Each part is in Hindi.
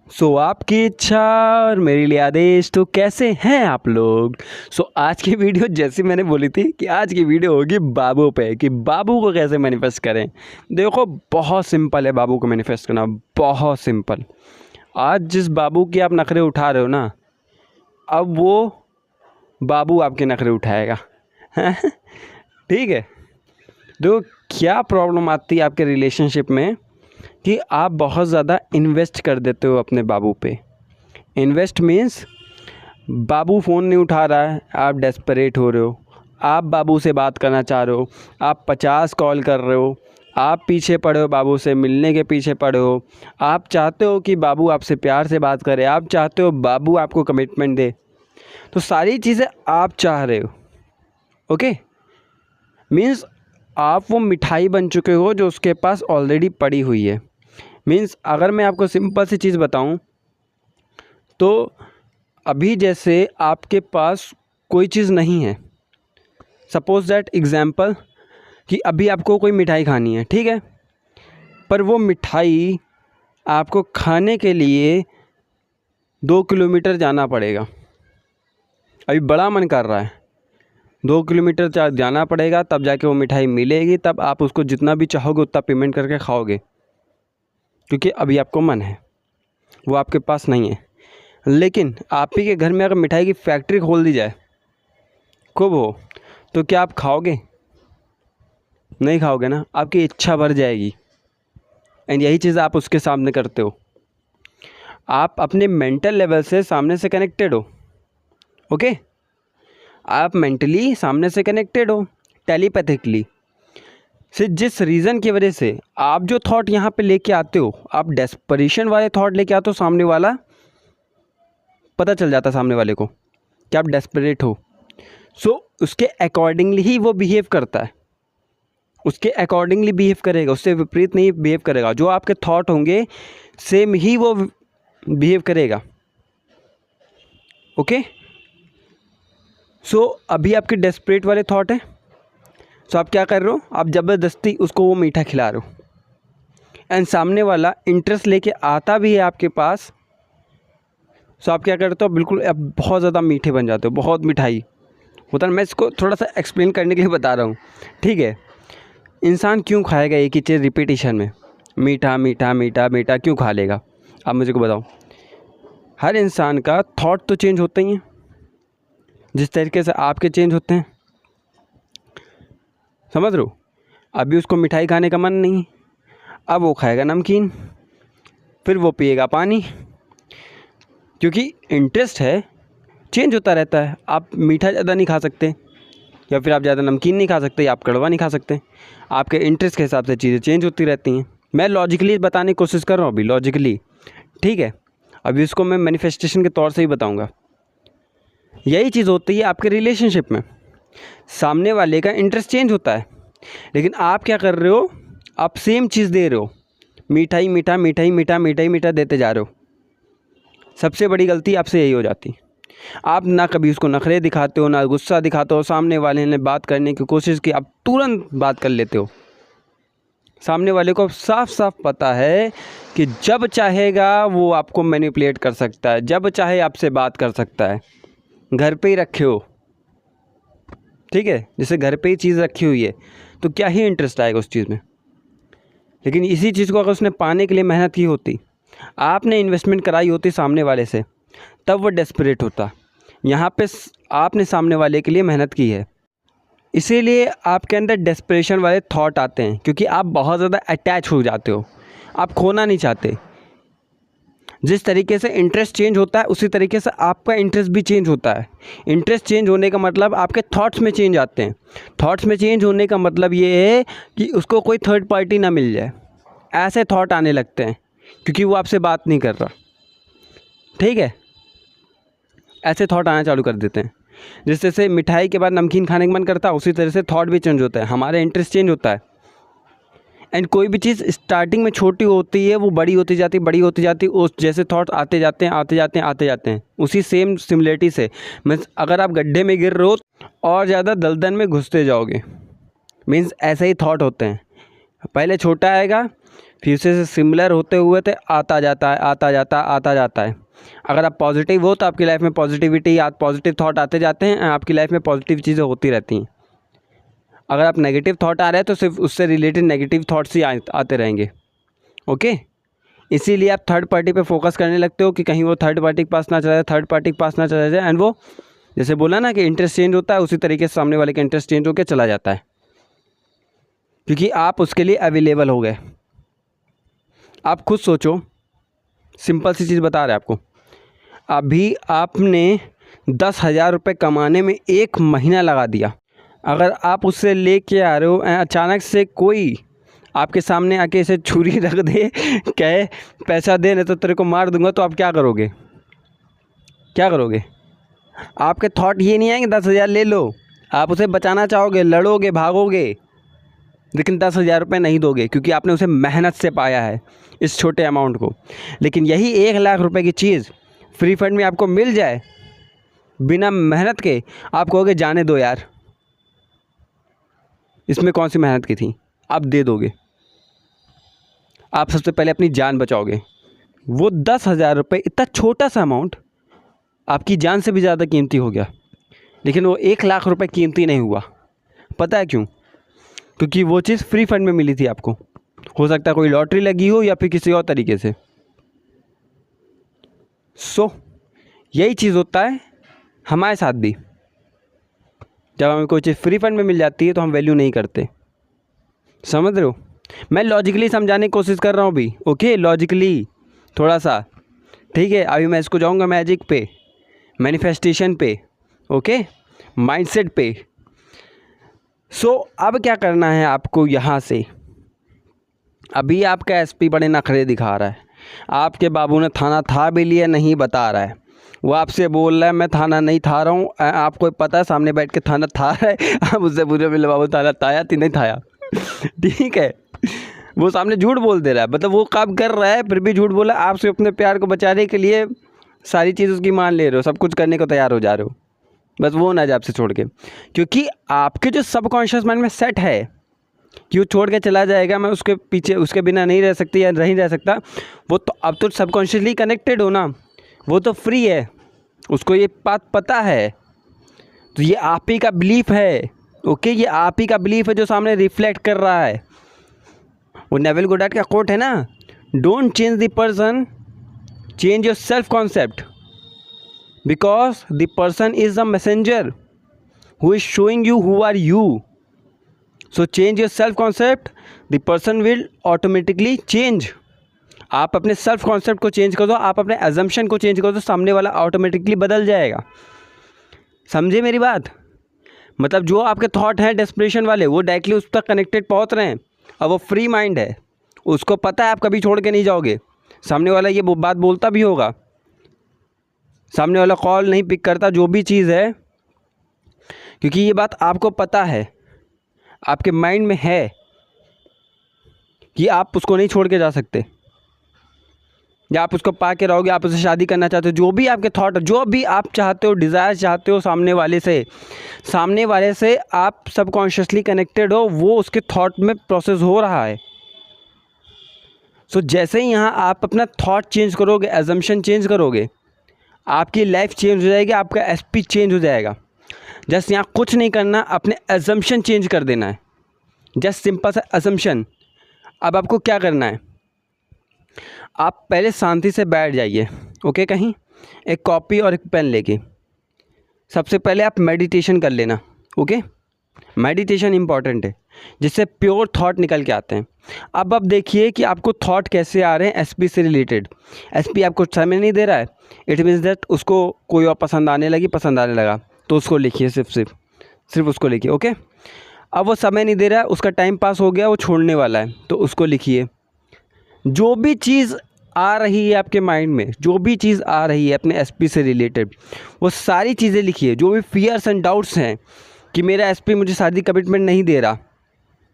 आपकी इच्छा और मेरे लिए आदेश। तो कैसे हैं आप लोग? आज की वीडियो जैसे मैंने बोली थी कि आज की वीडियो होगी बाबू पे, कि बाबू को कैसे मैनिफेस्ट करें। देखो, बहुत सिंपल है बाबू को मैनिफेस्ट करना, बहुत सिंपल। आज जिस बाबू की आप नखरे उठा रहे हो ना, अब वो बाबू आपके नखरे उठाएगा। ठीक है। तो क्या प्रॉब्लम आती है आपके रिलेशनशिप में कि आप बहुत ज़्यादा इन्वेस्ट कर देते हो अपने बाबू पे। इन्वेस्ट मीन्स बाबू फ़ोन नहीं उठा रहा है, आप डेस्परेट हो रहे हो, आप बाबू से बात करना चाह रहे हो, आप 50 कॉल कर रहे हो, आप पीछे पड़े हो, बाबू से मिलने के पीछे पड़े हो, आप चाहते हो कि बाबू आपसे प्यार से बात करे, आप चाहते हो बाबू आपको कमिटमेंट दे। तो सारी चीज़ें आप चाह रहे हो। ओके, मीन्स आप वो मिठाई बन चुके हो जो उसके पास ऑलरेडी पड़ी हुई है। मीन्स अगर मैं आपको सिंपल सी चीज़ बताऊं तो अभी जैसे आपके पास कोई चीज़ नहीं है, सपोज़ दैट एग्ज़ाम्पल कि अभी आपको कोई मिठाई खानी है, ठीक है, पर वो मिठाई आपको खाने के लिए 2 किलोमीटर जाना पड़ेगा। अभी बड़ा मन कर रहा है, 2 किलोमीटर जाना पड़ेगा, तब जाके वो मिठाई मिलेगी, तब आप उसको जितना भी चाहोगे उतना पेमेंट करके खाओगे, क्योंकि अभी आपको मन है, वो आपके पास नहीं है। लेकिन आप ही के घर में अगर मिठाई की फैक्ट्री खोल दी जाए खूब हो, तो क्या आप खाओगे? नहीं खाओगे ना, आपकी इच्छा भर जाएगी। एंड यही चीज़ आप उसके सामने करते हो। आप अपने मेंटल लेवल से सामने से कनेक्टेड हो। ओके, आप मेंटली सामने से कनेक्टेड हो, टेलीपैथिकली। से जिस रीज़न की वजह से आप जो थॉट यहाँ पे लेके आते हो, आप डेस्परेशन वाले थॉट लेके आते हो, सामने वाला पता चल जाता है सामने वाले को कि आप डेस्परेट हो। उसके अकॉर्डिंगली ही वो बिहेव करता है, उसके अकॉर्डिंगली बिहेव करेगा, उससे विपरीत नहीं बिहेव करेगा। जो आपके थॉट होंगे सेम ही वो बिहेव करेगा। ओके, अभी आपके डेस्परेट वाले थॉट है। आप क्या कर रहे हो? आप ज़बरदस्ती उसको वो मीठा खिला रहे हो, एंड सामने वाला इंटरेस्ट लेके आता भी है आपके पास। आप क्या करते हो? बिल्कुल आप बहुत ज़्यादा मीठे बन जाते हो, बहुत मिठाई होता है। मैं इसको थोड़ा सा एक्सप्लेन करने के लिए बता रहा हूँ, ठीक है। इंसान क्यों खाएगा एक ही चीज़ रिपीटिशन में? मीठा मीठा मीठा मीठा क्यों खा लेगा? आप मुझे को बताओ। हर इंसान का थॉट तो चेंज होते ही हैं, जिस तरीके से आपके चेंज होते हैं। समझ रहे हो? अभी उसको मिठाई खाने का मन नहीं, अब वो खाएगा नमकीन, फिर वो पिएगा पानी, क्योंकि इंटरेस्ट है, चेंज होता रहता है। आप मीठा ज़्यादा नहीं खा सकते, या फिर आप ज़्यादा नमकीन नहीं खा सकते, या आप कड़वा नहीं खा सकते। आपके इंटरेस्ट के हिसाब से चीज़ें चेंज होती रहती हैं। मैं लॉजिकली बताने की कोशिश कर रहा हूँ अभी, लॉजिकली, ठीक है। अभी इसको मैं मैनिफेस्टेशन के तौर से ही बताऊँगा। यही चीज़ होती है आपके रिलेशनशिप में। सामने वाले का इंटरेस्ट चेंज होता है, लेकिन आप क्या कर रहे हो? आप सेम चीज़ दे रहे हो, मिठाई मीठा मिठाई मीठा मिठाई मीठा देते जा रहे हो। सबसे बड़ी गलती आपसे यही हो जाती। आप ना कभी उसको नखरे दिखाते हो, ना गुस्सा दिखाते हो। सामने वाले ने बात करने की कोशिश की, आप तुरंत बात कर लेते हो। सामने वाले को साफ साफ पता है कि जब चाहेगा वो आपको मैनिपुलेट कर सकता है, जब चाहे आपसे बात कर सकता है। घर पे ही रखे हो, ठीक है, जैसे घर पे ही चीज़ रखी हुई है, तो क्या ही इंटरेस्ट आएगा उस चीज़ में। लेकिन इसी चीज़ को अगर उसने पाने के लिए मेहनत की होती, आपने इन्वेस्टमेंट कराई होती सामने वाले से, तब वो डेस्परेट होता। यहाँ पे आपने सामने वाले के लिए मेहनत की है, इसीलिए आपके अंदर डेस्परेशन वाले थॉट आते हैं, क्योंकि आप बहुत ज़्यादा अटैच हो जाते हो, आप खोना नहीं चाहते। जिस तरीके से इंटरेस्ट चेंज होता है, उसी तरीके से आपका इंटरेस्ट भी चेंज होता है। इंटरेस्ट चेंज होने का मतलब आपके थॉट्स में चेंज आते हैं। थॉट्स में चेंज होने का मतलब ये है कि उसको कोई थर्ड पार्टी ना मिल जाए, ऐसे थॉट आने लगते हैं, क्योंकि वो आपसे बात नहीं कर रहा, ठीक है। ऐसे थॉट आना चालू कर देते हैं। जिस तरह से मिठाई के बाद नमकीन खाने का मन करता है, उसी तरह से थॉट भी चेंज होता है, हमारा इंटरेस्ट चेंज होता है। एंड कोई भी चीज़ स्टार्टिंग में छोटी होती है, वो बड़ी होती जाती, बड़ी होती जाती, उस जैसे थॉट आते जाते हैं आते जाते हैं आते जाते हैं। उसी सेम सिमिलरिटी से मीन्स अगर आप गड्ढे में गिर रहे हो और ज़्यादा दलदल में घुसते जाओगे, मीन्स ऐसे ही थॉट होते हैं। पहले छोटा आएगा, फ्यूचर से सिमिलर होते हुए तो आता जाता है, आता जाता है, आता जाता है। अगर आप पॉजिटिव हो तो आपकी लाइफ में पॉजिटिविटी, पॉजिटिव थॉट आते जाते हैं, आपकी लाइफ में पॉजिटिव चीज़ें होती रहती हैं। अगर आप नेगेटिव थॉट आ रहे हैं तो सिर्फ उससे रिलेटेड नेगेटिव थॉट्स ही आते रहेंगे। ओके, इसीलिए आप थर्ड पार्टी पे फोकस करने लगते हो कि कहीं वो थर्ड पार्टी के पास ना चला जाए, थर्ड पार्टी के पास ना चला जाए, एंड वो जैसे बोला ना कि इंटरेस्ट चेंज होता है, उसी तरीके से सामने वाले का इंटरेस्ट चेंज होकर चला जाता है, क्योंकि आप उसके लिए अवेलेबल हो गए। आप खुद सोचो, सिंपल सी चीज़ बता रहे हैं आपको। अभी आपने 10,000 रुपये कमाने में 1 महीना लगा दिया। अगर आप उससे लेके आ रहे हो, अचानक से कोई आपके सामने आके इसे छुरी रख दे, कहे पैसा दे नहीं तो तेरे को मार दूंगा, तो आप क्या करोगे? क्या करोगे? आपके थॉट ये नहीं आएंगे 10,000 ले लो, आप उसे बचाना चाहोगे, लड़ोगे, भागोगे, लेकिन 10,000 रुपये नहीं दोगे, क्योंकि आपने उसे मेहनत से पाया है इस छोटे अमाउंट को। लेकिन यही 1,00,000 रुपये की चीज़ फ्री फंड में आपको मिल जाए बिना मेहनत के, आप कहोगे जाने दो यार, इसमें कौन सी मेहनत की थी, आप दे दोगे। आप सबसे पहले अपनी जान बचाओगे। वो 10,000 रुपये, इतना छोटा सा अमाउंट आपकी जान से भी ज़्यादा कीमती हो गया, लेकिन वो 1,00,000 रुपये कीमती नहीं हुआ। पता है क्यों? क्योंकि वो चीज़ फ्री फंड में मिली थी आपको। हो सकता है कोई लॉटरी लगी हो या फिर किसी और तरीके से। यही चीज़ होता है हमारे साथ भी। जब हमें कोई चीज़ फ्री फंड में मिल जाती है तो हम वैल्यू नहीं करते। समझ रहे हो? मैं लॉजिकली समझाने की कोशिश कर रहा हूँ भी। ओके, लॉजिकली थोड़ा सा, ठीक है। अभी मैं इसको जाऊँगा मैजिक पे, मैनिफेस्टेशन पे, ओके, माइंडसेट पे। अब क्या करना है आपको यहाँ से? अभी आपका एसपी बड़े नखरे दिखा रहा है, आपके बाबू ने थाना था भी लिया, नहीं बता रहा है। वो आपसे बोल रहा है मैं थाना नहीं था रहा हूँ, आपको पता है सामने बैठ के थाना था रहा है, आप उससे पूछे मिले बाबू थाना थाया थी नहीं थाया ठीक है, वो सामने झूठ बोल दे रहा है, मतलब वो काम कर रहा है फिर भी झूठ बोला। आपसे अपने प्यार को बचाने के लिए सारी चीज़ उसकी मान ले रहे हो, सब कुछ करने को तैयार हो जा रहे हो, बस वो ना जाए आपसे छोड़ के। क्योंकि आपके जो सबकॉन्शियस माइंड में सेट है कि वो छोड़ के चला जाएगा, मैं उसके पीछे उसके बिना नहीं रह सकती या नहीं रह सकता, वो तो अब तो सबकॉन्शियसली कनेक्टेड हो ना, वो तो फ्री है, उसको ये बात पता है। तो ये आप ही का बिलीफ है, ओके, ये आप ही का बिलीफ है जो सामने रिफ्लेक्ट कर रहा है। वो नेविल गोडार्ड का कोट है ना, don't change the person, change your self concept, because the person is the messenger who is showing you who are you. So change your self concept, the person will automatically change. आप अपने सेल्फ कॉन्सेप्ट को चेंज कर दो, आप अपने एजम्पशन को चेंज कर दो, सामने वाला ऑटोमेटिकली बदल जाएगा। समझे मेरी बात? मतलब जो आपके थॉट हैं डेस्परेशन वाले, वो डायरेक्टली उस तक कनेक्टेड पहुंच रहे हैं, और वो फ्री माइंड है, उसको पता है आप कभी छोड़ के नहीं जाओगे। सामने वाला ये बात बोलता भी होगा, सामने वाला कॉल नहीं पिक करता, जो भी चीज़ है, क्योंकि ये बात आपको पता है, आपके माइंड में है कि आप उसको नहीं छोड़ के जा सकते, या आप उसको पा के रहोगे, आप उससे शादी करना चाहते हो, जो भी आपके थॉट, जो भी आप चाहते हो, डिज़ायर चाहते हो सामने वाले से आप सबकॉन्शियसली कनेक्टेड हो, वो उसके थॉट में प्रोसेस हो रहा है। जैसे ही यहाँ आप अपना थॉट चेंज करोगे, एजम्पशन चेंज करोगे, आपकी लाइफ चेंज हो जाएगी, आपका एसपी चेंज हो जाएगा। जस्ट यहाँ कुछ नहीं करना, अपने एजम्पशन चेंज कर देना है, जस्ट सिंपल सा एजम्पशन। अब आपको क्या करना है, आप पहले शांति से बैठ जाइए, ओके, कहीं एक कॉपी और एक पेन लेके। सबसे पहले आप मेडिटेशन कर लेना, ओके, मेडिटेशन इम्पॉर्टेंट है, जिससे प्योर थॉट निकल के आते हैं। अब देखिए कि आपको थॉट कैसे आ रहे हैं एसपी से रिलेटेड। एसपी आपको समय नहीं दे रहा है, इट मीन्स दैट उसको कोई और पसंद आने लगा, तो उसको लिखिए, सिर्फ उसको लिखिए, ओके। अब वो समय नहीं दे रहा है, उसका टाइम पास हो गया, वो छोड़ने वाला है, तो उसको लिखिए। जो भी चीज़ आ रही है आपके माइंड में, जो भी चीज़ आ रही है अपने एसपी से रिलेटेड, वो सारी चीज़ें लिखिए। जो भी फियर्स एंड डाउट्स हैं कि मेरा एसपी मुझे शादी कमिटमेंट नहीं दे रहा,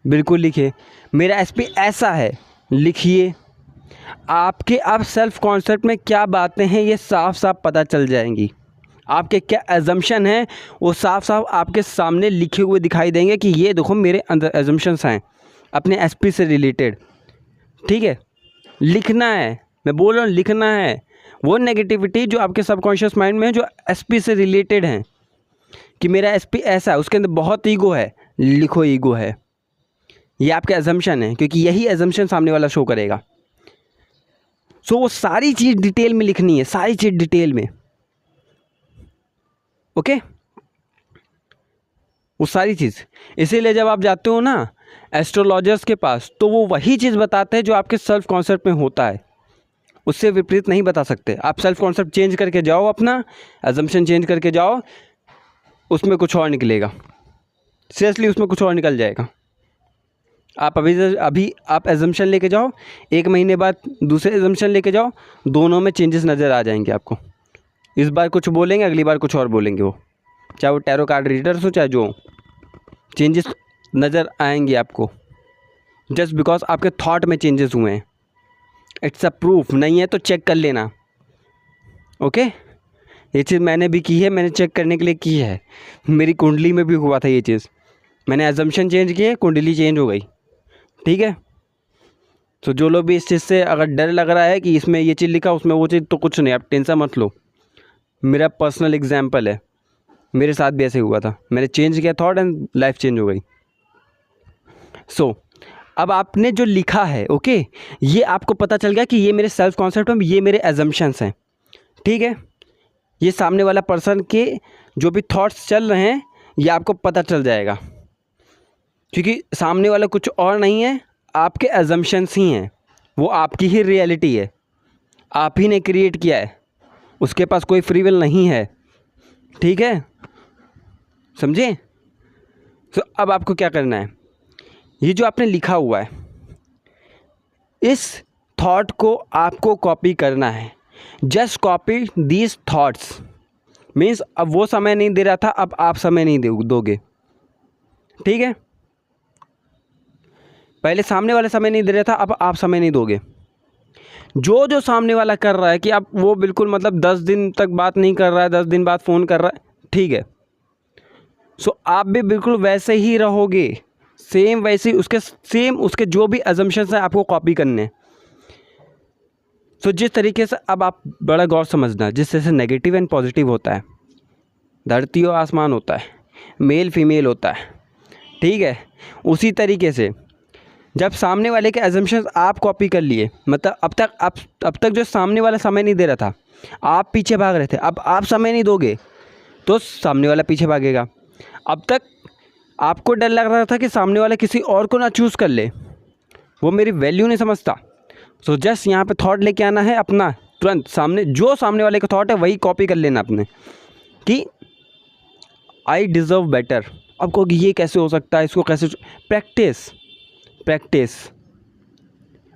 बिल्कुल लिखिए। मेरा एसपी ऐसा है, लिखिए। आपके अब सेल्फ कॉन्सेप्ट में क्या बातें हैं ये साफ साफ पता चल जाएंगी। आपके क्या एजम्पशन हैं वो साफ साफ आपके सामने लिखे हुए दिखाई देंगे कि ये देखो मेरे अंदर एजम्पशंस हैं अपने एसपी से रिलेटेड। ठीक है, लिखना है, मैं बोल रहा हूँ लिखना है। वो नेगेटिविटी जो आपके सबकॉन्शियस माइंड में है, जो एसपी से रिलेटेड है, कि मेरा एसपी ऐसा है, उसके अंदर बहुत ईगो है, लिखो ईगो है। ये आपका एजम्पशन है, क्योंकि यही एजम्पशन सामने वाला शो करेगा। सो वो सारी चीज़ डिटेल में लिखनी है, सारी चीज़ डिटेल में। ओके, वो सारी चीज़। इसीलिए जब आप जाते हो ना एस्ट्रोलॉजर्स के पास, तो वो वही चीज़ बताते हैं जो आपके सेल्फ कॉन्सेप्ट में होता है, उससे विपरीत नहीं बता सकते। आप सेल्फ कॉन्सेप्ट चेंज करके जाओ, अपना एजम्पशन चेंज करके जाओ, उसमें कुछ और निकलेगा। सीरियसली उसमें कुछ और निकल जाएगा। आप अभी आप एजम्पशन लेके जाओ, 1 महीने बाद दूसरे एजम्पशन लेके जाओ, दोनों में चेंजेस नज़र आ जाएंगे आपको। इस बार कुछ बोलेंगे, अगली बार कुछ और बोलेंगे, वो चाहे वो टैरो कार्ड रीडर्स हो चाहे जो, चेंजेस नज़र आएंगे आपको, जस्ट बिकॉज आपके थॉट में चेंजेस हुए हैं। इट्स अ प्रूफ, नहीं है तो चेक कर लेना। ओके, ये चीज़ मैंने भी की है, मैंने चेक करने के लिए की है। मेरी कुंडली में भी हुआ था ये चीज़। मैंने एजम्पशन चेंज किए, कुंडली चेंज हो गई। ठीक है, तो जो लोग भी इस चीज़ से अगर डर लग रहा है कि इसमें ये चीज़ लिखा उसमें वो चीज़, तो कुछ नहीं, आप टेंशन मत लो। मेरा पर्सनल एग्जाम्पल है, मेरे साथ भी ऐसे हुआ था। मैंने चेंज किया थॉट एंड लाइफ चेंज हो गई। सो अब आपने जो लिखा है, ओके, ये आपको पता चल गया कि ये मेरे सेल्फ कॉन्सेप्ट में, ये मेरे एजम्पशंस हैं। ठीक है, ये सामने वाला पर्सन के जो भी थॉट्स चल रहे हैं, ये आपको पता चल जाएगा, क्योंकि सामने वाला कुछ और नहीं है, आपके एजम्पशंस ही हैं। वो आपकी ही रियलिटी है, आप ही ने क्रिएट किया है, उसके पास कोई फ्री विल नहीं है। ठीक है, समझे? तो अब आपको क्या करना है, ये जो आपने लिखा हुआ है, इस थॉट को आपको कॉपी करना है। Just copy these thoughts. Means अब वो समय नहीं दे रहा था, अब आप समय नहीं दोगे। ठीक है, पहले सामने वाला समय नहीं दे रहा था, अब आप समय नहीं दोगे। जो सामने वाला कर रहा है कि आप वो बिल्कुल मतलब 10 दिन तक बात नहीं कर रहा है, 10 दिन बाद फ़ोन कर रहा है, ठीक है, सो आप भी बिल्कुल वैसे ही रहोगे, सेम वैसे ही उसके जो भी अजम्पशंस हैं आपको कॉपी करने। सो जिस तरीके से, अब आप बड़ा गौर समझना, जिस तरह से नेगेटिव एंड पॉजिटिव होता है, धरती और आसमान होता है, मेल फीमेल होता है, ठीक है, उसी तरीके से जब सामने वाले के एजम्पशंस आप कॉपी कर लिए, मतलब अब तक जो सामने वाला समय नहीं दे रहा था, आप पीछे भाग रहे थे, अब आप समय नहीं दोगे तो सामने वाला पीछे भागेगा। अब तक आपको डर लग रहा था कि सामने वाला किसी और को ना चूज़ कर ले, वो मेरी वैल्यू नहीं समझता। सो जस्ट यहाँ पे थॉट लेके आना है अपना, तुरंत सामने वाले का थॉट है वही कॉपी कर लेना अपने, कि आई डिज़र्व बेटर। अब कहोगे ये कैसे हो सकता है, इसको कैसे, प्रैक्टिस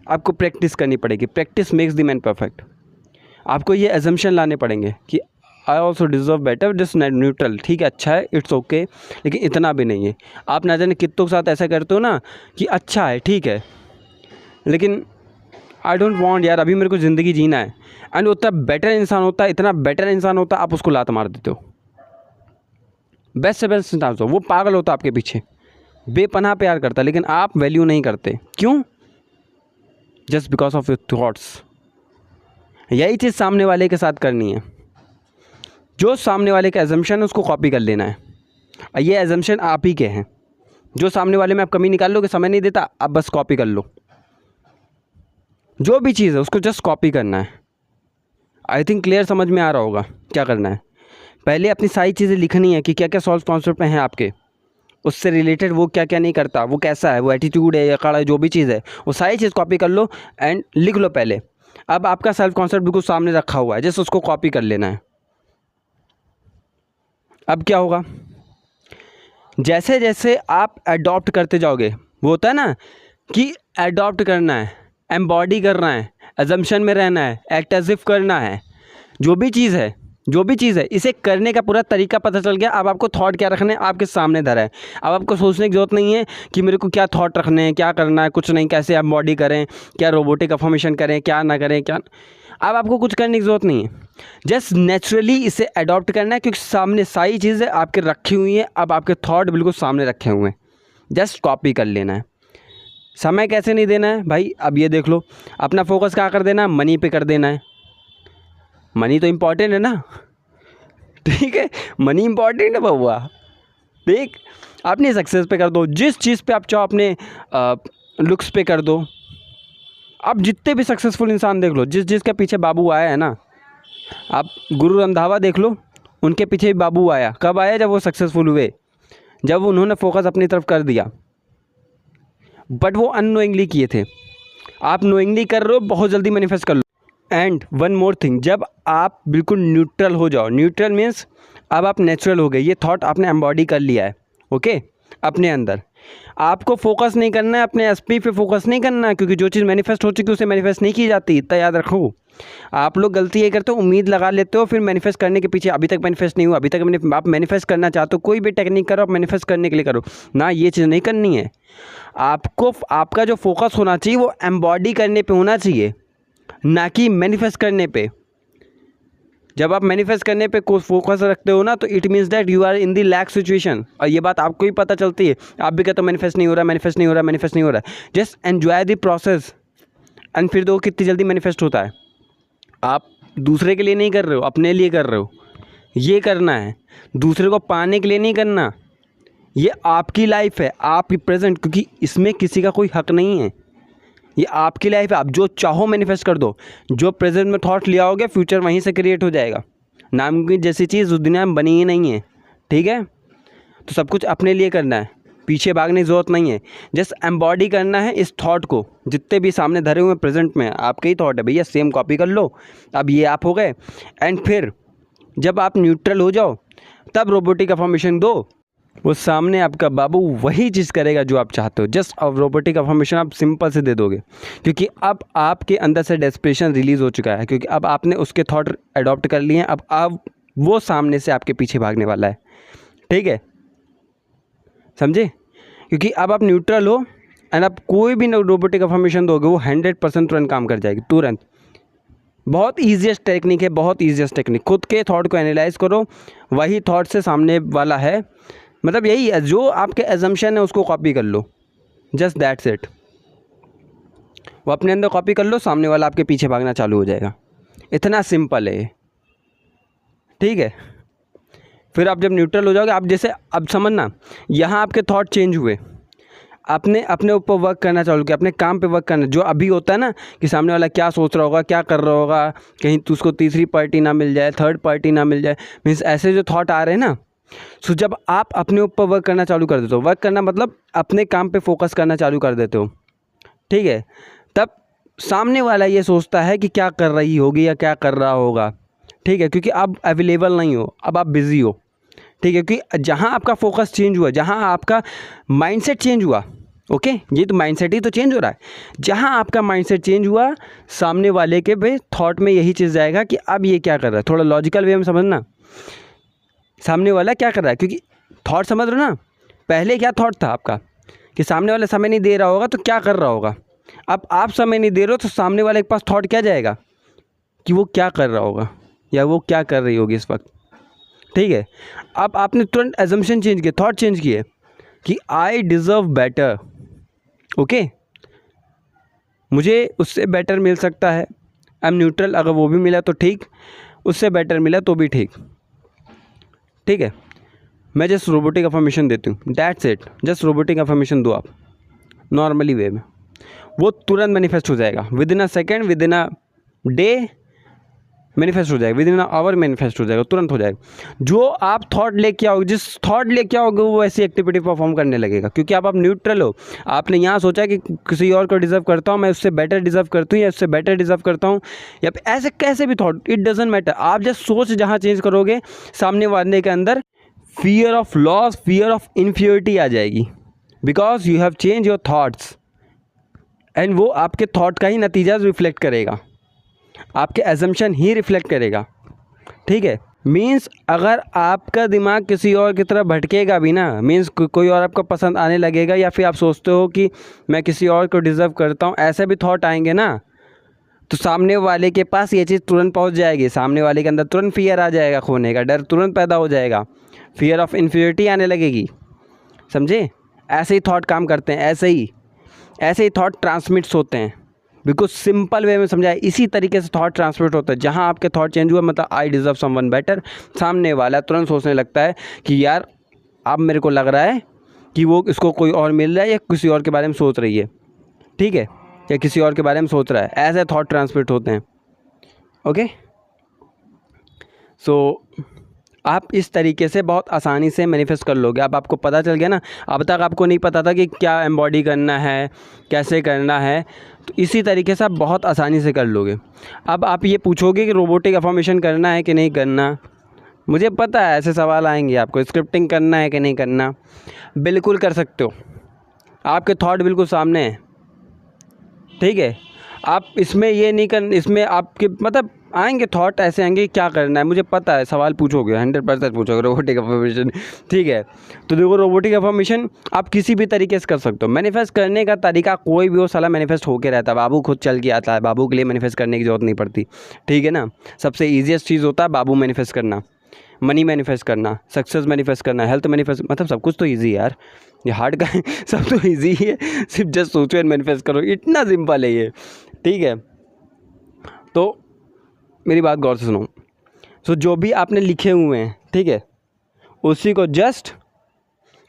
आपको प्रैक्टिस करनी पड़ेगी। Practice makes the man perfect. आपको ये एजम्पशन लाने पड़ेंगे कि I also deserve better, just neutral, ठीक है, अच्छा है, इट्स ओके, लेकिन इतना भी नहीं है। आप ना जाने कितनों के साथ ऐसा करते हो ना कि अच्छा है, ठीक है, लेकिन आई डोंट वांट यार, अभी मेरे को ज़िंदगी जीना है। एंड उतना बेटर इंसान होता है, इतना बेटर इंसान होता है, आप उसको लात मार देते हो। बेस्ट से बेस्ट इंसान हो, वो पागल होता आपके पीछे, बेपनाह प्यार करता है, लेकिन आप वैल्यू नहीं करते। क्यों? Just because of your thoughts. यही चीज़ सामने वाले के साथ करनी है। जो सामने वाले का एजम्पशन है उसको कॉपी कर लेना है, और ये एजम्पशन आप ही के हैं। जो सामने वाले में आप कमी निकाल लो कि समय नहीं देता, आप बस कॉपी कर लो। जो भी चीज़ है उसको जस्ट कॉपी करना है। आई थिंक क्लियर समझ में आ रहा होगा क्या करना है। पहले अपनी सारी चीज़ें लिखनी है कि क्या क्या सॉल्व कॉन्सेप्ट में हैं आपके, उससे रिलेटेड वो क्या क्या नहीं करता, वो कैसा है, वो एटीट्यूड है या खड़ा है, जो भी चीज़ है वो सारी चीज़ कॉपी कर लो एंड लिख लो पहले। अब आपका सेल्फ कॉन्सेप्ट बिल्कुल सामने रखा हुआ है, जस्ट उसको कॉपी कर लेना है। अब क्या होगा, जैसे जैसे आप अडॉप्ट करते जाओगे, वो होता है ना कि अडॉप्ट करना है, एम्बॉडी करना है, अजम्पशन में रहना है, एक्ट एज इफ करना है, जो भी चीज़ है इसे करने का पूरा तरीका पता चल गया। अब आपको थॉट क्या रखने हैं आपके सामने धरा है। अब आपको सोचने की ज़रूरत नहीं है कि मेरे को क्या थॉट रखने हैं, क्या करना है, कुछ नहीं, कैसे एम्बॉडी करें, क्या रोबोटिक अफर्मेशन करें, क्या ना करें, क्या। अब आपको कुछ करने की ज़रूरत नहीं है, जस्ट नेचुरली इसे अडॉप्ट करना है, क्योंकि सामने सारी चीज़ें आपके रखी हुई हैं। अब आपके थॉट बिल्कुल सामने रखे हुए हैं, जस्ट कॉपी कर लेना है। समय कैसे नहीं देना है भाई, अब ये देख लो, अपना फोकस कहाँ कर देना है, मनी पे कर देना है। मनी तो इम्पॉर्टेंट है ना, ठीक है, मनी इम्पॉर्टेंट है बउआ। देख, अपनी सक्सेस पे कर दो, जिस चीज़ पे आप चाहो, अपने लुक्स पे कर दो। आप जितने भी सक्सेसफुल इंसान देख लो, जिस जिसके पीछे बाबू आया है ना, आप गुरु रंधावा देख लो, उनके पीछे भी बाबू आया। कब आया? जब वो सक्सेसफुल हुए, जब उन्होंने फोकस अपनी तरफ कर दिया। बट वो अननोइंगली किए थे। आप नोइंगली कर रहे हो, बहुत जल्दी मैनिफेस्ट कर लो। एंड वन मोर थिंग, जब आप बिल्कुल न्यूट्रल हो जाओ, न्यूट्रल मीन्स अब आप नेचुरल हो गए, ये थॉट आपने एम्बॉडी कर लिया है, ओके, अपने अंदर। आपको फोकस नहीं करना है, अपने एसपी पे फोकस नहीं करना है, क्योंकि जो चीज़ मैनिफेस्ट हो चुकी है उसे मैनिफेस्ट नहीं की जाती, इतना याद रखो। आप लोग गलती ये करते हो, उम्मीद लगा लेते हो, फिर मैनिफेस्ट करने के पीछे अभी तक मैनिफेस्ट नहीं हुआ, अभी तक आप मैनिफेस्ट करना चाहते हो, कोई भी टेक्निक करो, आप मैनिफेस्ट करने के लिए करो ना, ये चीज़ नहीं करनी है। आपको आपका जो फोकस होना चाहिए वो एम्बॉडी करने पे होना चाहिए, ना कि मैनिफेस्ट करने पे। जब आप मैनिफेस्ट करने पे फोकस रखते हो ना, तो it means that you are in the lack situation, और ये बात आपको भी पता चलती है। आप भी कहते हो मैनिफेस्ट नहीं हो रहा, मैनिफेस्ट नहीं हो रहा, मैनिफेस्ट नहीं हो रहा। Just enjoy the process and फिर दो कितनी जल्दी मैनिफेस्ट होता है। आप दूसरे के लिए नहीं कर रहे हो, अपने लिए कर रहे हो। ये करना है, दूसरे को पाने के लिए नहीं करना। ये आपकी लाइफ है, आपकी प्रेजेंट, क्योंकि इसमें किसी का कोई हक नहीं है। ये आपकी लाइफ है, आप जो चाहो मैनिफेस्ट कर दो। जो प्रेजेंट में थॉट लिया होगा, फ्यूचर वहीं से क्रिएट हो जाएगा। नामुमकिन जैसी चीज़ उस दुनिया में बनी ही नहीं है, ठीक है। तो सब कुछ अपने लिए करना है, पीछे भागने की ज़रूरत नहीं है। जस्ट एम्बॉडी करना है इस थॉट को। जितने भी सामने धरे हुए प्रेजेंट में आपके ही थॉट है भैया, सेम कॉपी कर लो। अब ये आप हो गए। एंड फिर जब आप न्यूट्रल हो जाओ, तब रोबोटिक अफर्मेशन दो। वो सामने आपका बाबू वही चीज़ करेगा जो आप चाहते हो। जस्ट अब रोबोटिक अफर्मेशन आप सिंपल से दे दोगे, क्योंकि अब आपके अंदर से डेस्परेशन रिलीज़ हो चुका है, क्योंकि अब आपने उसके थॉट अडॉप्ट कर लिए हैं। अब वो सामने से आपके पीछे भागने वाला है, ठीक है, समझे। क्योंकि अब आप न्यूट्रल हो एंड आप कोई भी रोबोटिक अफर्मेशन दोगे, वो 100% तुरंत काम कर जाएगी, तुरंत। बहुत ईजीएस्ट टेक्निक है, बहुत ईजीएस्ट टेक्निक। खुद के थॉट को एनालाइज करो, वही थॉट से सामने वाला है, मतलब यही है, जो आपके एजम्पशन है उसको कॉपी कर लो, जस्ट दैट्स इट। वो अपने अंदर कॉपी कर लो, सामने वाला आपके पीछे भागना चालू हो जाएगा। इतना सिंपल है, ठीक है। फिर आप जब न्यूट्रल हो जाओगे, आप जैसे अब समझना, यहाँ आपके थॉट चेंज हुए, आपने अपने ऊपर वर्क करना चालू किया, अपने काम पे वर्क करना। जो अभी होता है ना कि सामने वाला क्या सोच रहा होगा, क्या कर रहा होगा, कहीं तो उसको तीसरी पार्टी ना मिल जाए, थर्ड पार्टी ना मिल जाए, मीन्स ऐसे जो थॉट आ रहे हैं ना। सो जब आप अपने ऊपर वर्क करना चालू कर देते हो, वर्क करना मतलब अपने काम पे फोकस करना चालू कर देते हो, ठीक है, तब सामने वाला ये सोचता है कि क्या कर रही होगी या क्या कर रहा होगा, ठीक है, क्योंकि आप अवेलेबल नहीं हो, अब आप बिज़ी हो, ठीक है। क्योंकि जहाँ आपका फोकस चेंज हुआ, जहाँ आपका माइंडसेट चेंज हुआ, ओके, ये तो माइंडसेट ही तो चेंज हो रहा है। जहाँ आपका माइंडसेट चेंज हुआ, सामने वाले के भाई थॉट में यही चीज़ जाएगा कि अब ये क्या कर रहा है। थोड़ा लॉजिकल वे में समझना, सामने वाला क्या कर रहा है, क्योंकि थॉट समझ रहे हो ना। पहले क्या थॉट था आपका कि सामने वाला समय नहीं दे रहा होगा तो क्या कर रहा होगा। अब आप समय नहीं दे रहे हो तो सामने वाले के पास थॉट क्या जाएगा कि वो क्या कर रहा होगा या वो क्या कर रही होगी इस वक्त, ठीक है। अब आपने तुरंत एजम्पशन चेंज किए, थॉट चेंज किए कि आई डिज़र्व बेटर, ओके, मुझे उससे बेटर मिल सकता है। आई एम न्यूट्रल, अगर वो भी मिला तो ठीक, उससे बेटर मिला तो भी ठीक, ठीक है। मैं जस्ट रोबोटिक अफर्मेशन देती हूँ, that's it. Just robotic affirmation दो आप नॉर्मली वे में, वो तुरंत मैनिफेस्ट हो जाएगा। With in a second, with in a day manifest हो जाएगा, विद इन आवर मैनिफेस्ट हो जाएगा, तुरंत हो जाएगा। जो आप थॉट लेके आओगे, जिस थॉट लेके आओगे वो ऐसी एक्टिविटी परफॉर्म करने लगेगा, क्योंकि आप न्यूट्रल हो। आपने यहाँ सोचा कि किसी और को डिज़र्व करता हूँ, मैं उससे बेटर डिज़र्व करती हूँ या उससे बेटर डिज़र्व करता हूँ, या ऐसे कैसे भी थॉट, इट डजेंट मैटर। आप जस्ट सोच जहाँ चेंज करोगे, सामने वाले के अंदर fear of loss, fear of inferiority आ जाएगी, because you have change your thoughts. And वो आपके थॉट का ही नतीजा रिफ्लेक्ट करेगा, आपके एजम्पशन ही रिफ्लेक्ट करेगा, ठीक है। मीन्स अगर आपका दिमाग किसी और की तरफ भटकेगा भी ना, मीन्स कोई और आपको पसंद आने लगेगा, या फिर आप सोचते हो कि मैं किसी और को डिज़र्व करता हूँ, ऐसे भी थॉट आएंगे ना, तो सामने वाले के पास ये चीज़ तुरंत पहुँच जाएगी। सामने वाले के अंदर तुरंत फियर आ जाएगा, खोने का डर तुरंत पैदा हो जाएगा, फियर ऑफ इन्फीरियरिटी आने लगेगी, समझे। ऐसे ही थॉट काम करते हैं, ऐसे ही। ऐसे ही थॉट ट्रांसमिट्स होते हैं। बिल्कुल सिंपल वे में समझाया, इसी तरीके से थॉट ट्रांसमिट होता है। जहाँ आपके थॉट चेंज हुआ मतलब आई डिज़र्व समवन बेटर, सामने वाला तुरंत सोचने लगता है कि यार अब मेरे को लग रहा है कि वो इसको कोई और मिल रहा है या किसी और के बारे में सोच रही है, ठीक है, या किसी और के बारे में सोच रहा है। ऐसे थॉट ट्रांसमिट होते हैं। ओके, सो आप इस तरीके से बहुत आसानी से मैनिफेस्ट कर लोगे। अब आपको पता चल गया ना, अब तक आपको नहीं पता था कि क्या एम्बॉडी करना है, कैसे करना है, तो इसी तरीके से आप बहुत आसानी से कर लोगे। अब आप ये पूछोगे कि रोबोटिक अफर्मेशन करना है कि नहीं करना, मुझे पता है ऐसे सवाल आएंगे आपको, स्क्रिप्टिंग करना है कि नहीं करना। बिल्कुल कर सकते हो, आपके थॉट बिल्कुल सामने हैं, ठीक है। आप इसमें ये नहीं कर, इसमें आपके मतलब आएंगे थॉट ऐसे आएंगे क्या करना है, मुझे पता है सवाल पूछोगे 100% पूछोगे रोबोटिक अफर्मेशन, ठीक है। तो देखो रोबोटिक अफर्मेशन आप किसी भी तरीके से कर सकते हो। मैनिफेस्ट करने का तरीका कोई भी हो, साला मैनिफेस्ट होके रहता है। बाबू खुद चल के आता है, बाबू के लिए मैनिफेस्ट करने की ज़रूरत नहीं पड़ती, ठीक है ना। सबसे ईजीएस्ट चीज़ होता है बाबू मैनिफेस्ट करना, मनी मैनिफेस्ट करना, सक्सेस मैनिफेस्ट करना, हेल्थ मैनिफेस्ट, मतलब सब कुछ तो ईजी है यार, ये हार्ड का है, सब तो ईजी है, सिर्फ जस्ट सोचो एंड मैनिफेस्ट करो, इतना सिंपल है ये, ठीक है। तो मेरी बात गौर से सुनो। सो जो भी आपने लिखे हुए हैं, ठीक है, उसी को जस्ट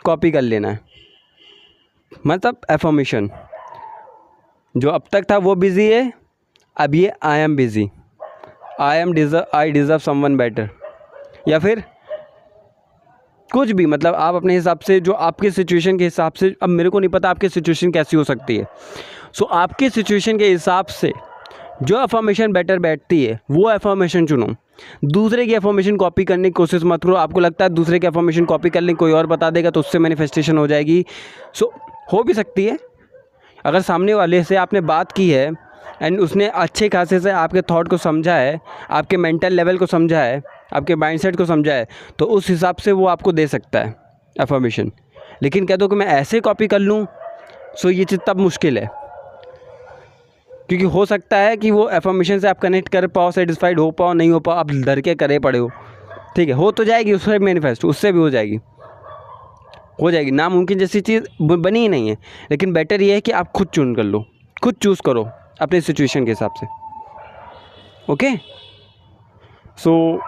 कॉपी कर लेना है। मतलब एफर्मेशन जो अब तक था वो बिज़ी है, अब ये I am busy, I deserve someone better, या फिर कुछ भी, मतलब आप अपने हिसाब से, जो आपके सिचुएशन के हिसाब से, अब मेरे को नहीं पता आपकी सिचुएशन कैसी हो सकती है। सो आपके सिचुएशन के हिसाब से जो अफर्मेशन बेटर बैठती है वो अफर्मेशन चुनो। दूसरे की अफर्मेशन कॉपी करने की कोशिश मत करो। आपको लगता है दूसरे की अफर्मेशन कॉपी कर लें, कोई और बता देगा तो उससे मैनिफेस्टेशन हो जाएगी। सो हो भी सकती है, अगर सामने वाले से आपने बात की है एंड उसने अच्छे खासे से आपके थॉट को समझा है, आपके मेंटल लेवल को समझा है, आपके माइंडसेट को समझा है, तो उस हिसाब से वो आपको दे सकता है अफर्मेशन। लेकिन कह दो कि मैं ऐसे कॉपी कर लूँ, सो ये चीज़ तब मुश्किल है, क्योंकि हो सकता है कि वो एफर्मेशन से आप कनेक्ट कर पाओ, सेटिस्फाइड हो पाओ, नहीं हो पाओ, आप डर के करे पड़े हो, ठीक है। हो तो जाएगी उससे मैनिफेस्ट, उससे भी हो जाएगी, नामुमकिन जैसी चीज़ बनी ही नहीं है। लेकिन बेटर ये है कि आप खुद चुन कर लो, खुद चूज़ करो अपने सिचुएशन के हिसाब से। ओके, सो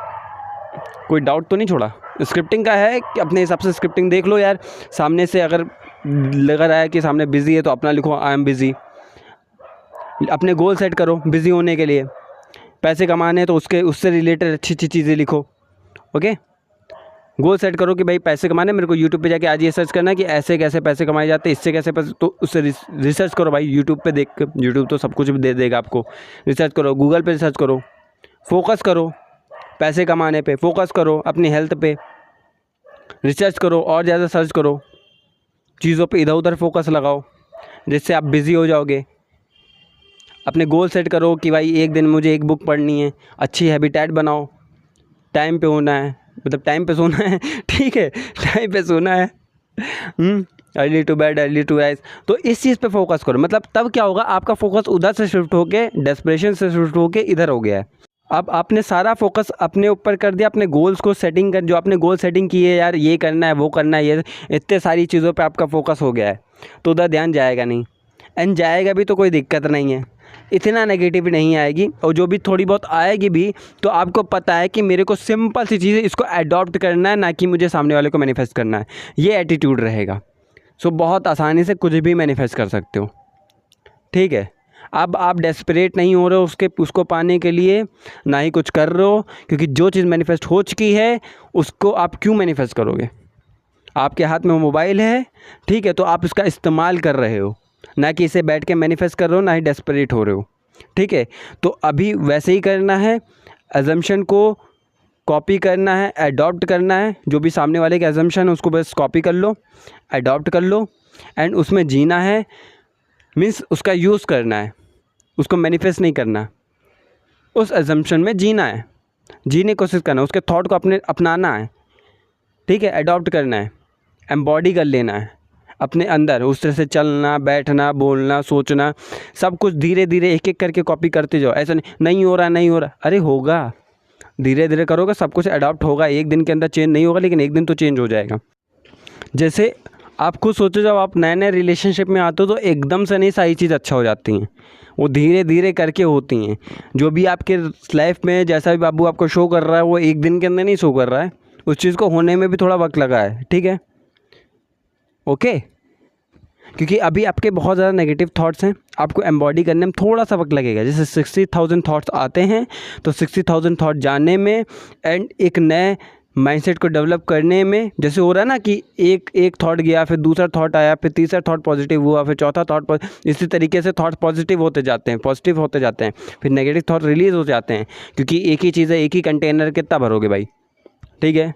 कोई डाउट तो नहीं छोड़ा। स्क्रिप्टिंग का है कि अपने हिसाब से स्क्रिप्टिंग देख लो यार, सामने से अगर लग रहा है कि सामने बिज़ी है तो अपना लिखो आई एम बिज़ी। अपने गोल सेट करो बिज़ी होने के लिए, पैसे कमाने तो उससे रिलेटेड अच्छी अच्छी चीज़ें लिखो। ओके, गोल सेट करो कि भाई पैसे कमाने, मेरे को यूट्यूब पे जाके आज ये सर्च करना है कि ऐसे कैसे पैसे कमाए जाते हैं, इससे कैसे पैसे, तो उससे रिसर्च करो भाई। यूट्यूब पे देख कर, यूट्यूब तो सब कुछ दे देगा आपको। रिसर्च करो, गूगल पे रिसर्च करो, फोकस करो पैसे कमाने पे, फोकस करो अपनी हेल्थ पे, रिसर्च करो और ज़्यादा सर्च करो, चीज़ों पे इधर उधर फोकस लगाओ, जिससे आप बिज़ी हो जाओगे। अपने गोल सेट करो कि भाई एक दिन मुझे एक बुक पढ़नी है, अच्छी हैबिटेट बनाओ, टाइम पे होना है, मतलब टाइम पे सोना है, ठीक है, टाइम पे सोना है, early to bed early to rise. तो इस चीज़ पे फोकस करो। मतलब तब क्या होगा, आपका फोकस उधर से शिफ्ट होके, डेस्परेशन से शिफ्ट होके इधर हो गया है। अब आपने सारा फोकस अपने ऊपर कर दिया, अपने गोल्स को सेटिंग कर, जो आपने गोल सेटिंग की है यार, ये करना है वो करना है, ये इतने सारी चीज़ों पे आपका फोकस हो गया है, तो उधर ध्यान जाएगा नहीं। एंड जाएगा भी तो कोई दिक्कत नहीं है, इतना नेगेटिव नहीं आएगी, और जो भी थोड़ी बहुत आएगी भी तो आपको पता है कि मेरे को सिंपल सी चीज़ें इसको अडॉप्ट करना है, ना कि मुझे सामने वाले को मैनिफेस्ट करना है, ये एटीट्यूड रहेगा। सो बहुत आसानी से कुछ भी मैनिफेस्ट कर सकते हो, ठीक है। अब आप डेस्परेट नहीं हो रहे हो उसको पाने के लिए, ना ही कुछ कर रहे हो, क्योंकि जो चीज़ मैनिफेस्ट हो चुकी है उसको आप क्यों मैनिफेस्ट करोगे। आपके हाथ में मोबाइल है, ठीक है, तो आप इसका इस्तेमाल कर रहे हो, ना कि इसे बैठ के मैनिफेस्ट कर रहे हो, ना ही डेस्परेट हो रहे हो, ठीक है। तो अभी वैसे ही करना है, अजम्पशन को कॉपी करना है, अडॉप्ट करना है। जो भी सामने वाले के अजम्पशन है उसको बस कॉपी कर लो, अडॉप्ट कर लो, एंड उसमें जीना है, मीन्स उसका यूज़ करना है, उसको मैनिफेस्ट नहीं करना, उस अजम्पशन में जीना है, जीने की कोशिश करना है, उसके थॉट को अपनाना है, ठीक है, अडॉप्ट करना है, एम्बॉडी कर लेना है अपने अंदर, उस तरह से चलना, बैठना, बोलना, सोचना, सब कुछ धीरे धीरे एक एक करके कॉपी करते जाओ। ऐसा नहीं हो रहा, अरे होगा, धीरे धीरे करोगे सब कुछ अडॉप्ट होगा। एक दिन के अंदर चेंज नहीं होगा, लेकिन एक दिन तो चेंज हो जाएगा। जैसे आप खुद सोचो, जब आप नए नए रिलेशनशिप में आते हो तो एकदम से नहीं सारी चीज़ अच्छा हो जाती हैं, वो धीरे धीरे करके होती हैं। जो भी आपके लाइफ में जैसा भी बाबू आपको शो कर रहा है वो एक दिन के अंदर नहीं शो कर रहा है, उस चीज़ को होने में भी थोड़ा वक्त लगा है, ठीक है, ओके। क्योंकि अभी आपके बहुत ज़्यादा नेगेटिव थॉट्स हैं, आपको एम्बॉडी करने में थोड़ा सा वक्त लगेगा। जैसे 60,000 थॉट्स आते हैं तो 60,000 थॉट जानने में एंड एक नए माइंडसेट को डेवलप करने में, जैसे हो रहा है ना कि एक थॉट गया, फिर दूसरा थॉट आया, फिर तीसरा थॉट पॉजिटिव हुआ, फिर चौथा थॉट, इसी तरीके से थॉट पॉजिटिव होते जाते हैं, पॉजिटिव होते जाते हैं, फिर नेगेटिव थॉट रिलीज़ हो जाते हैं। क्योंकि एक ही चीज़ है, एक ही कंटेनर कितना भरोगे भाई, ठीक है।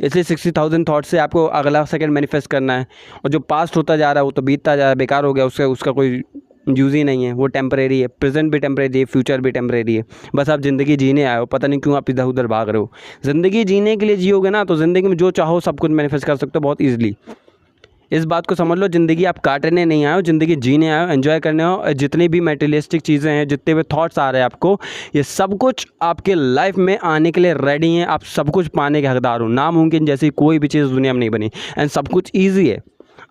इसलिए 60,000 थॉट से आपको अगला सेकंड मैनिफेस्ट करना है। और जो पास्ट होता जा रहा है वो तो बीतता जा रहा है, बेकार हो गया, उसका कोई यूज़ ही नहीं है, वो टेम्परेरी है। प्रेजेंट भी टेम्परेरी है, फ्यूचर भी टेम्परेरी है। बस आप ज़िंदगी जीने आए हो, पता नहीं क्यों आप इधर उधर भाग रहे हो। ज़िंदगी जीने के लिए जियोगे ना तो ज़िंदगी में जो चाहो सब कुछ मैनिफेस्ट कर सकते हो बहुत ईजिली। इस बात को समझ लो, ज़िंदगी आप काटने नहीं आए हो, ज़िंदगी जीने आए हो, एंजॉय करने हो। जितनी भी मटेरियलिस्टिक चीज़ें हैं, जितने भी थॉट्स आ रहे हैं आपको, ये सब कुछ आपके लाइफ में आने के लिए रेडी हैं। आप सब कुछ पाने के हकदार हो। नामुमकिन जैसी कोई भी चीज़ दुनिया में नहीं बनी एंड सब कुछ ईजी है।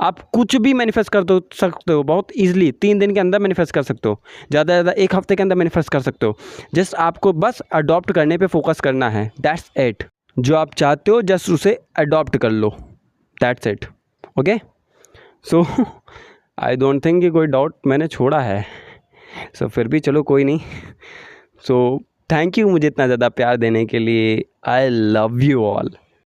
आप कुछ भी मैनिफेस्ट कर सकते हो बहुत ईजिली, 3 दिन के अंदर मैनिफेस्ट कर सकते हो, ज़्यादा से ज़्यादा 1 हफ्ते के अंदर मैनिफेस्ट कर सकते हो। जस्ट आपको बस अडॉप्ट करने पे फोकस करना है, दैट्स इट। जो आप चाहते हो जस्ट उसे अडॉप्ट कर लो, that's it, okay. So I don't think कि कोई डाउट मैंने छोड़ा है। सो फिर भी चलो कोई नहीं। सो थैंक यू मुझे इतना ज़्यादा प्यार देने के लिए। I love you all.